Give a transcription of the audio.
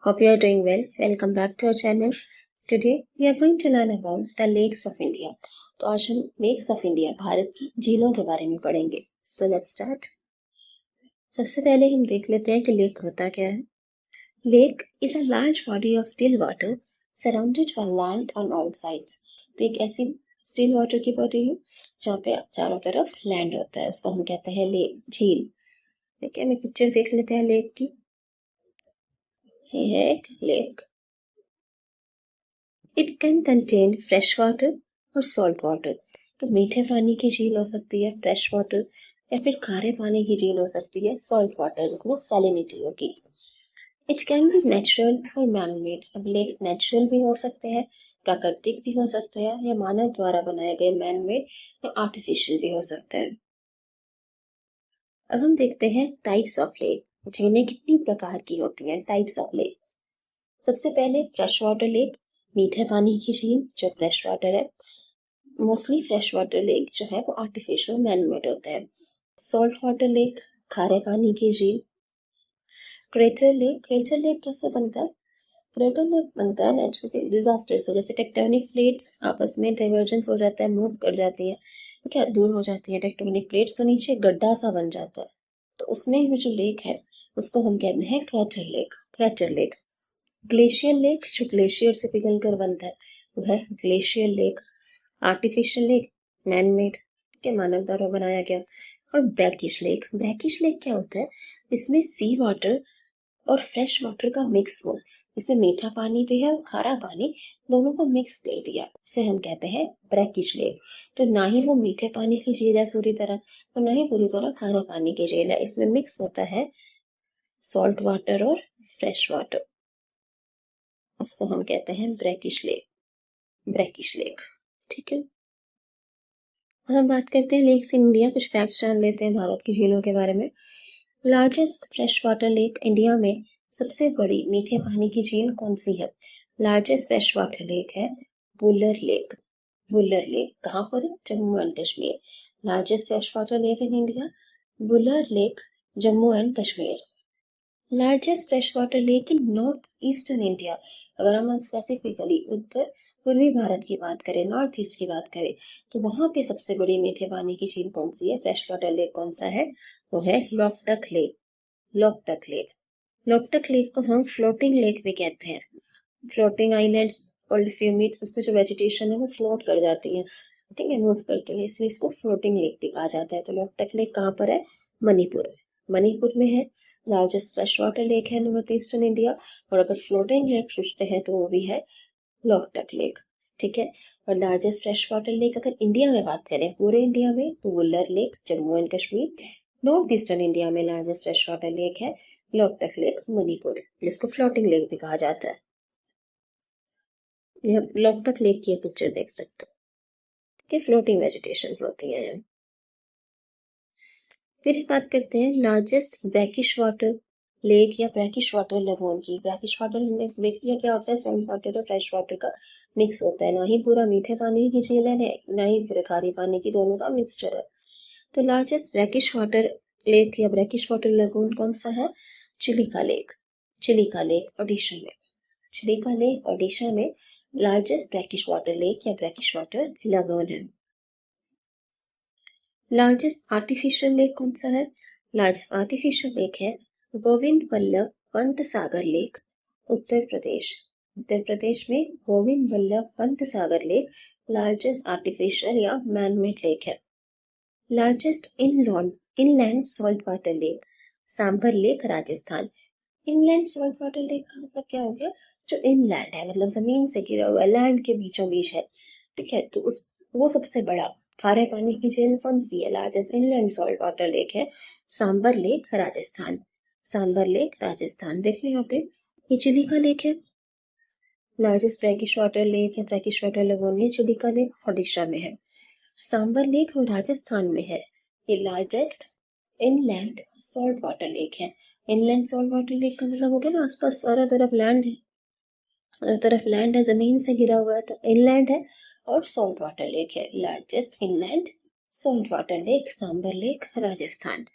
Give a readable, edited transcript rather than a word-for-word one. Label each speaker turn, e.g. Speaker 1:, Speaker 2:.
Speaker 1: Hope you are doing well. Welcome back to our channel. Today we are going to learn about the lakes of India. तो आज हम lakes of India Bharat की झीलों के बारे में पढ़ेंगे. So let's start. सबसे पहले हम देख लेते हैं कि लेक होता क्या है. Lake is a large body of still water surrounded by land on all sides. तो एक ऐसी still water की body है जहाँ पे चारों तरफ land होता है. उसको हम कहते हैं लेक, झील. ठीक है, हम एक पिक्चर देख लेते हैं लेक की. ये है एक lake. It can contain fresh water और salt water. तो मीठे पानी की झील हो सकती है fresh water या फिर खारे पानी की झील हो सकती है salt water जिसमें salinity होगी. It can be natural और man-made. अब लेक्स नेचुरल भी हो सकते हैं, प्राकृतिक भी हो सकते हैं या मानव द्वारा बनाए गए man-made या आर्टिफिशियल भी हो सकते हैं. अब हम देखते हैं टाइप्स ऑफ लेक. झीलें कितनी प्रकार की होती हैं. Types of lake. सबसे पहले फ्रेश वाटर लेक, मीठे पानी की झील जो फ्रेश वाटर है. मोस्टली फ्रेश वाटर लेक जो है वो आर्टिफिशियल मैन-मेड होते हैं. सॉल्ट वाटर लेक, खारे पानी की झील. क्रेटर लेक कैसे बनता है? क्रेटर लेक बनता है नेचुरल डिजास्टर से, जैसे टेक्टोनिक प्लेट्स आपस में डाइवर्जेंस हो जाता है, मूव कर जाती है, क्या दूर हो जाती है टेक्टोनिक प्लेट्स, तो नीचे गड्ढा सा बन जाता है. तो उसमें वो जो लेक है उसको हम कहते हैं क्रेटर लेक. ग्लेशियर लेक जो ग्लेशियर से पिघल कर बनता है वो है glacier lake. Artificial lake man made के मानव द्वारा बनाया गया. और ब्रैकिश लेक क्या होता है? इसमें सी वाटर और फ्रेश वाटर का मिक्स हो, इसमें मीठा पानी भी है और खारा पानी दोनों को मिक्स कर दिया, उसे हम कहते हैं ब्रैकिश लेक. तो ना ही वो मीठे पानी की झील है पूरी तरह और ना ही पूरी तरह खारे पानी की झील है. इसमें मिक्स होता है सॉल्ट वाटर और फ्रेश वाटर. उसको हम कहते हैं ब्रैकिश लेक. ठीक है, हम बात करते हैं लेक्स इन इंडिया. कुछ फैक्ट्स जान लेते हैं भारत की झीलों के बारे में. Largest fresh water lake India में सबसे बड़ी मीठे पानी की झील कौन सी है? लार्जेस्ट फ्रेश वाटर लेक है वुलर लेक. कहाँ पर है? Jammu and Kashmir. Largest fresh water lake in India Wular lake, Jammu and Kashmir. Largest fresh water lake in north eastern India. अगर हम स्पेसिफिकली उत्तर पूर्वी भारत की बात करें, नॉर्थ ईस्ट की बात करें, तो वहां पे सबसे बड़ी मीठे पानी की झील कौन सी है? फ्रेश वाटर लेक कौन सा है? वो है लोकटक लेक को हम फ्लोटिंग लेक भी कहते हैं. फ्लोटिंग आइलैंड्स और फ्यूमिट्स, उसमें जो वेजिटेशन है वो फ्लोट कर जाती है, ठीक है, मूव करती है, इसलिए इसको फ्लोटिंग लेक भी कहा जाता है. तो लोकटक लेक कहाँ पर है? मणिपुर में है. लार्जेस्ट फ्रेश वाटर लेक है नॉर्थ ईस्टर्न इंडिया. और अगर फ्लोटिंग लेक पूछते हैं तो वो भी है लोकटक लेक. ठीक है. और लार्जेस्ट फ्रेश वाटर लेक अगर इंडिया में बात करें, पूरे इंडिया में, तो Wular lake, Jammu and Kashmir. North eastern India में लार्जेस्ट फ्रेश वाटर लेक है लोकटक लेक, मणिपुर, जिसको फ्लोटिंग लेक भी कहा जाता है. यह लोकटक लेक की पिक्चर देख सकते हो कि फ्लोटिंग वेजिटेशंस होती हैं. फिर बात करते हैं लार्जेस्ट ब्रैकिश वाटर लेक या ब्रैकिश वाटर लगून की. ब्रैकिश वाटर हमने देख लिया क्या होता है, सॉल्ट वाटर और फ्रेश वाटर का मिक्स होता है. ना ही पूरा मीठे पानी की झील है, ना ही पूरे खारे पानी की, दोनों का मिक्सचर है. तो लार्जेस्ट ब्रैकिश वाटर लेक या ब्रैकिश वाटर लगून कौन सा है? चिलिका लेक ओडिशा में लार्जेस्ट ब्रैकिश वाटर लेक या ब्रैकिश वाटर लगून है. लार्जेस्ट आर्टिफिशियल लेक कौन सा है? लार्जेस्ट आर्टिफिशियल लेक है गोविंद वल्लभ पंत सागर लेक, उत्तर प्रदेश में Govind Vallabh Pant Sagar lake largest artificial या मैन-मेड लेक है. Largest inland salt water lake sambar lake, Rajasthan. Inland salt water lake का मतलब क्या हो गया? जो इनलैंड है, मतलब जमीन से घिरा हुआ, लैंड के बीचों बीच है. ठीक है, तो वो सबसे बड़ा खारे पानी की झील कौन सी है? Largest inland salt water lake है सांबर लेक, राजस्थान. देखिए यहाँ पे ये चिलिका लेक है. लार्जेस्ट ब्रैकिश वाटर लेक या ब्रैकिश वाटर लगून ये चिलिका लेक ओडिशा में है. सांबर लेक और राजस्थान में है. ये largest inland salt water lake है. इनलैंड सॉल्ट वाटर लेक का मतलब हो गया ना, आसपास सारा तरफ लैंड है, जमीन से घिरा हुआ है, तो इनलैंड है. और सॉल्ट वाटर लेक है largest inland salt water lake Sambhar lake, Rajasthan.